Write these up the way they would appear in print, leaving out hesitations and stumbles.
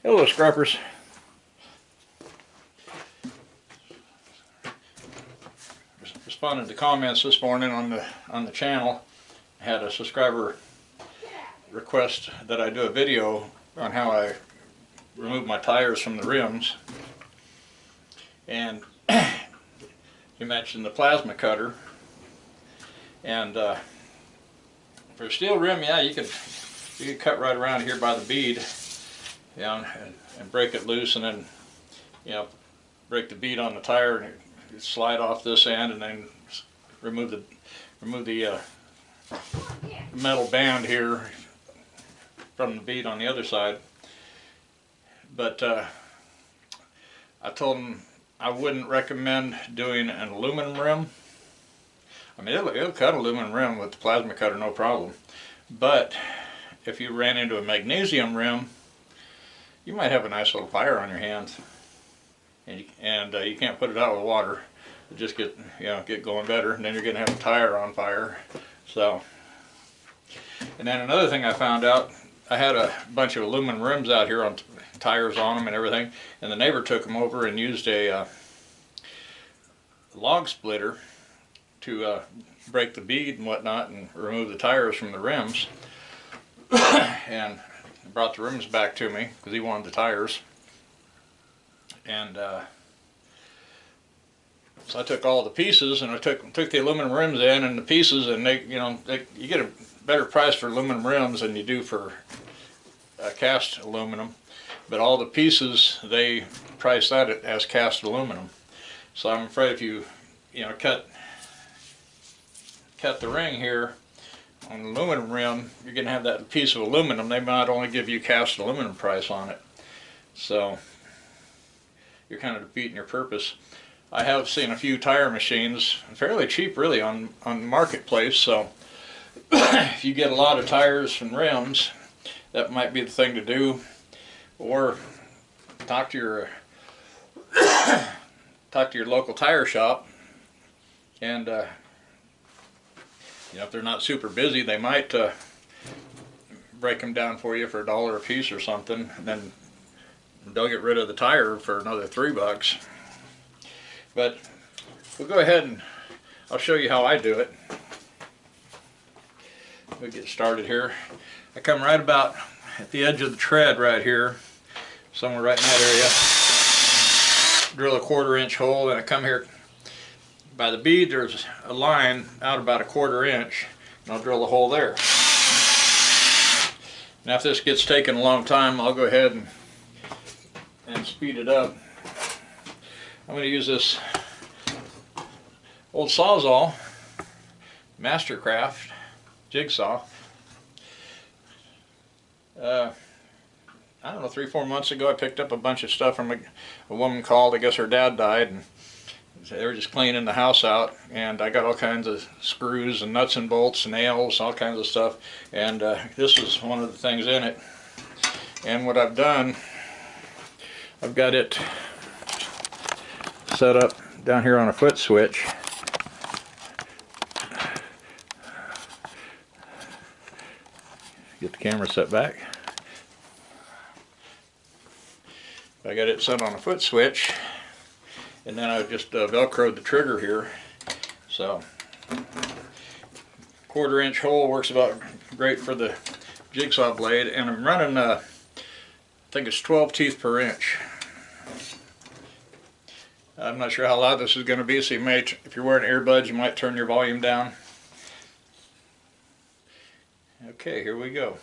Hello, scrubbers. Responded to comments this morning on the channel. I had a subscriber request that I do a video on how I remove my tires from the rims, and you mentioned the plasma cutter. And for a steel rim, yeah, you could cut right around here by the bead, and break it loose, and then break the bead on the tire, and you slide off this end, and then remove the metal band here from the bead on the other side. But I told him I wouldn't recommend doing an aluminum rim. I mean, it'll cut aluminum rim with the plasma cutter, no problem. But if you ran into a magnesium rim, you might have a nice little fire on your hands, and you can't put it out with water. It just get going better, and then you're gonna have a tire on fire. So, and then another thing I found out, I had a bunch of aluminum rims out here on tires on them and everything, and the neighbor took them over and used a log splitter to break the bead and whatnot and remove the tires from the rims. And brought the rims back to me because he wanted the tires. And so I took all the pieces, and I took the aluminum rims in and the pieces, and you get a better price for aluminum rims than you do for cast aluminum. But all the pieces, they price that as cast aluminum. So I'm afraid if you cut the ring here on the aluminum rim, you're going to have that piece of aluminum. They might only give you cast aluminum price on it. So you're kind of defeating your purpose. I have seen a few tire machines, fairly cheap really, on the marketplace. So if you get a lot of tires and rims, that might be the thing to do. Or talk to your local tire shop, and if they're not super busy, they might break them down for you for $1 a piece or something, and then they'll get rid of the tire for another $3. But we'll go ahead and I'll show you how I do it. We'll get started here. I come right about at the edge of the tread right here, somewhere right in that area. Drill a 1/4 inch hole, and I come here by the bead. There's a line out about a 1/4 inch, and I'll drill a hole there. Now if this gets taking a long time, I'll go ahead and speed it up. I'm going to use this old Sawzall Mastercraft jigsaw. I don't know, 3-4 months ago I picked up a bunch of stuff from a woman called. I guess her dad died, and they were just cleaning the house out, and I got all kinds of screws and nuts and bolts, nails, all kinds of stuff, and this was one of the things in it. And what I've done, I've got it set up down here on a foot switch. Get the camera set back. I got it set on a foot switch, and then I just velcroed the trigger here. So 1/4 inch hole works about great for the jigsaw blade, and I'm running I think it's 12 teeth per inch. I'm not sure how loud this is going to be, so you may, if you're wearing earbuds, you might turn your volume down. Okay, here we go.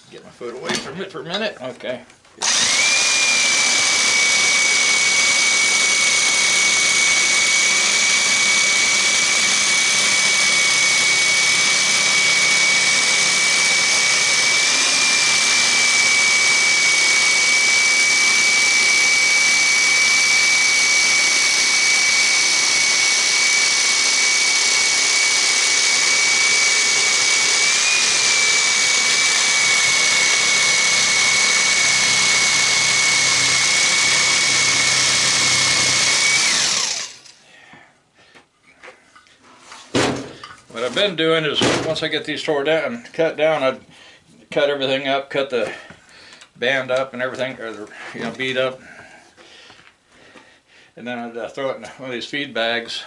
Get my foot away from it for a minute. Okay. what I've been doing is once I get these tore down, cut down, I'd cut everything up, cut the band up and everything, or the, you know, bead up, and then I'd throw it in one of these feed bags.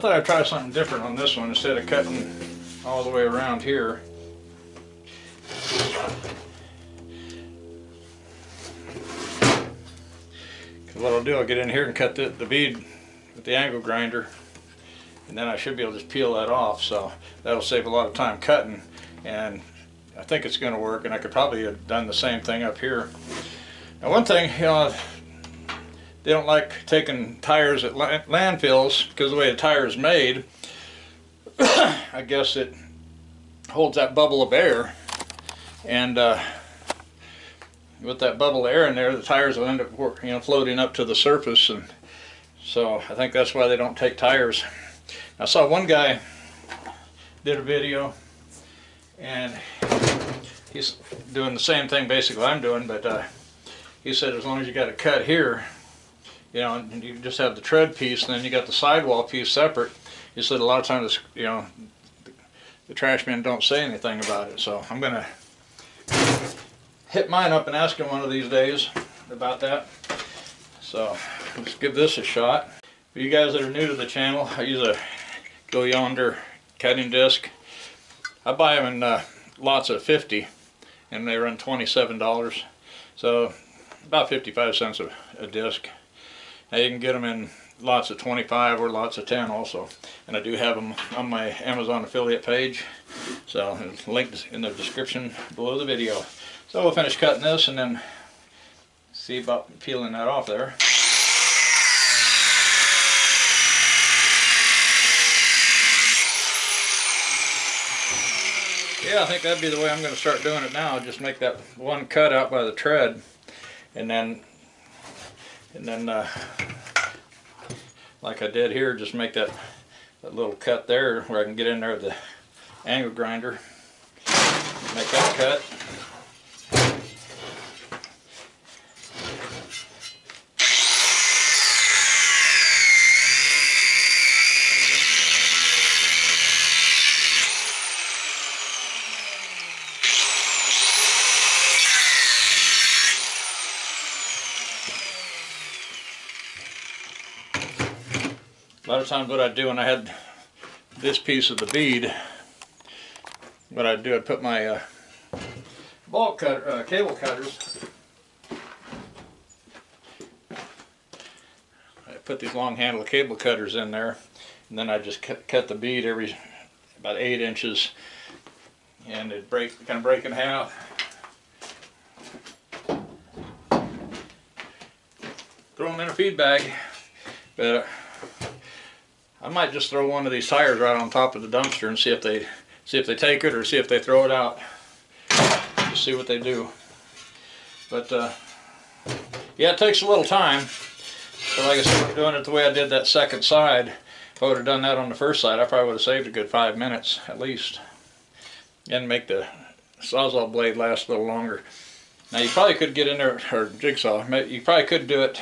thought I'd try something different on this one instead of cutting all the way around here. Because what I'll do, I'll get in here and cut the bead with the angle grinder, and then I should be able to just peel that off, so that'll save a lot of time cutting, and I think it's going to work. And I could probably have done the same thing up here. Now one thing, you know, they don't like taking tires at landfills because the way the tire is made, I guess it holds that bubble of air, and with that bubble of air in there, the tires will end up, you know, floating up to the surface, and so I think that's why they don't take tires. I saw one guy did a video, and he's doing the same thing basically I'm doing, but he said as long as you got a cut here, you know, and you just have the tread piece, and then you got the sidewall piece separate. He said a lot of times, you know, the trash men don't say anything about it. So I'm gonna hit mine up and ask him one of these days about that. So let's give this a shot. For you guys that are new to the channel, I use a Go Yonder cutting disc. I buy them in lots of 50, and they run $27. So about 55 cents a disc. Now you can get them in lots of 25 or lots of 10 also, and I do have them on my Amazon affiliate page, so it's linked in the description below the video. So we'll finish cutting this and then see about peeling that off there. Yeah, I think that'd be the way I'm going to start doing it now. Just make that one cut out by the tread, and then like I did here, just make that little cut there where I can get in there with the angle grinder, make that cut. A lot of times what I'd do when I had this piece of the bead, what I'd do, I'd put my bolt cutter, cable cutters, I put these long handle cable cutters in there, and then I just cut the bead every about 8 inches, and it'd kind of break in half. Throw them in a feed bag, but I might just throw one of these tires right on top of the dumpster and see if they take it, or see if they throw it out. Just see what they do. But yeah, it takes a little time. So like I said, I'm doing it the way I did that second side. If I would have done that on the first side, I probably would have saved a good 5 minutes at least, and make the Sawzall blade last a little longer. Now you probably could get in there, or jigsaw. You probably could do it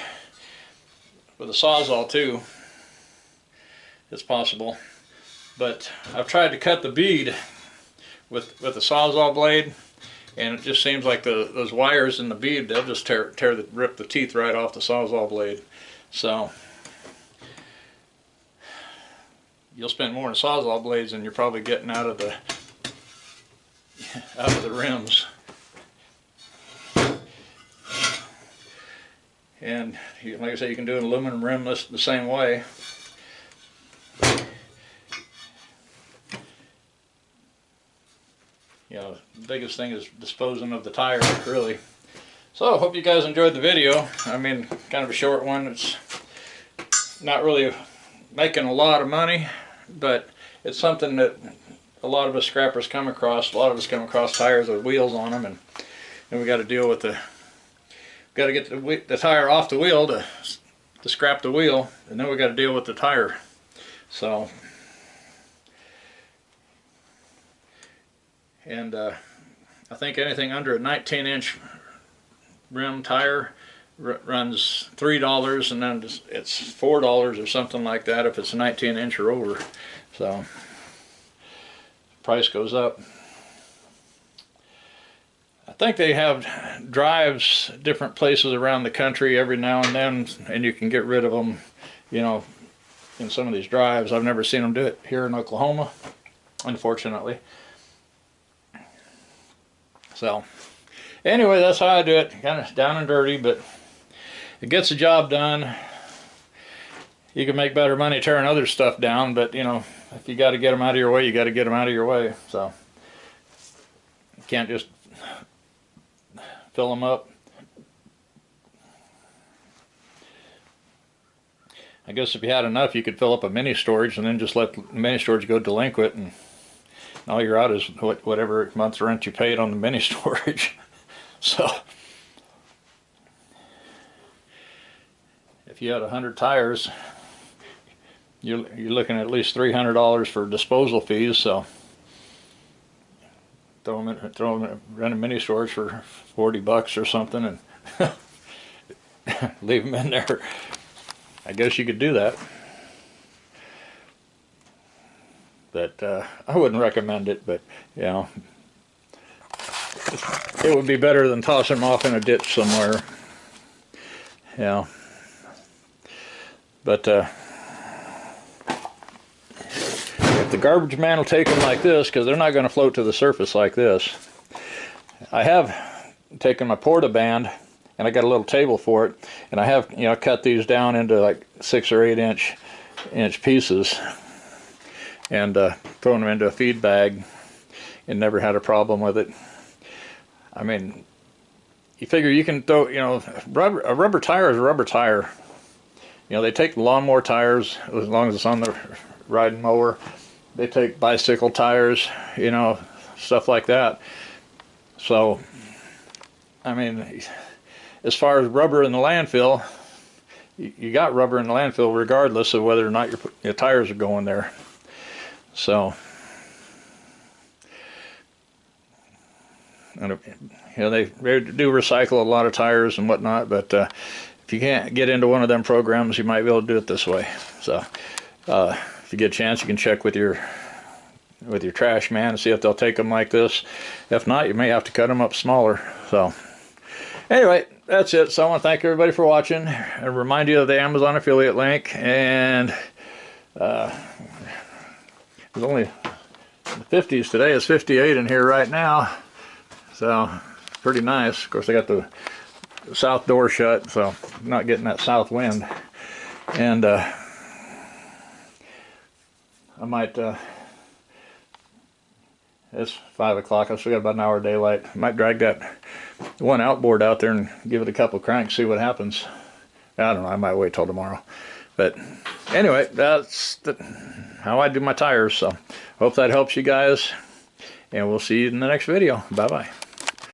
with a Sawzall too. It's possible, but I've tried to cut the bead with the Sawzall blade, and it just seems like those wires in the bead, they'll just rip the teeth right off the Sawzall blade. So you'll spend more on Sawzall blades than you're probably getting out of the rims. And like I said, you can do an aluminum rim the same way. You know, the biggest thing is disposing of the tire, really. So, hope you guys enjoyed the video. I mean, kind of a short one. It's not really making a lot of money, but it's something that a lot of us scrappers come across. A lot of us come across tires with wheels on them, and we got to deal with got to get the tire off the wheel to scrap the wheel, and then we got to deal with the tire. So, and I think anything under a 19-inch rim tire runs $3, and then it's $4 or something like that if it's a 19-inch or over. So price goes up. I think they have drives different places around the country every now and then, and you can get rid of them, you know, in some of these drives. I've never seen them do it here in Oklahoma, unfortunately. So anyway, that's how I do it. Kind of down and dirty, but it gets the job done. You can make better money tearing other stuff down, but you know, if you got to get them out of your way, you got to get them out of your way. So you can't just fill them up. I guess if you had enough, you could fill up a mini storage and then just let the mini storage go delinquent, and all you're out is whatever month's rent you paid on the mini storage. So if you had 100 tires, you're looking at least $300 for disposal fees. So throw them rent a mini storage for 40 bucks or something, and leave them in there. I guess you could do that, but I wouldn't recommend it. But you know, it would be better than tossing them off in a ditch somewhere. You know, but if the garbage man will take them like this, because they're not going to float to the surface like this. I have taken my porta band, and I got a little table for it, and I have, you know, cut these down into like 6 or 8 inch pieces, and thrown them into a feed bag, and never had a problem with it. I mean, you figure you can throw, you know, a rubber tire is a rubber tire. You know, they take lawnmower tires as long as it's on the riding mower. They take bicycle tires, you know, stuff like that. So, I mean, as far as rubber in the landfill, you got rubber in the landfill regardless of whether or not your tires are going there. So, and, you know, they do recycle a lot of tires and whatnot, but if you can't get into one of them programs, you might be able to do it this way. So, if you get a chance, you can check with your trash man and see if they'll take them like this. If not, you may have to cut them up smaller. So anyway, that's it. So I want to thank everybody for watching and remind you of the Amazon affiliate link. And it's only the 50s today. It's 58 in here right now, so pretty nice. Of course, I got the south door shut, so I'm not getting that south wind. And I might it's 5 o'clock. I've still got about an hour of daylight. I might drag that one outboard out there and give it a couple of cranks, see what happens. I don't know. I might wait till tomorrow. But anyway, that's how I do my tires. So hope that helps you guys, and we'll see you in the next video. Bye-bye.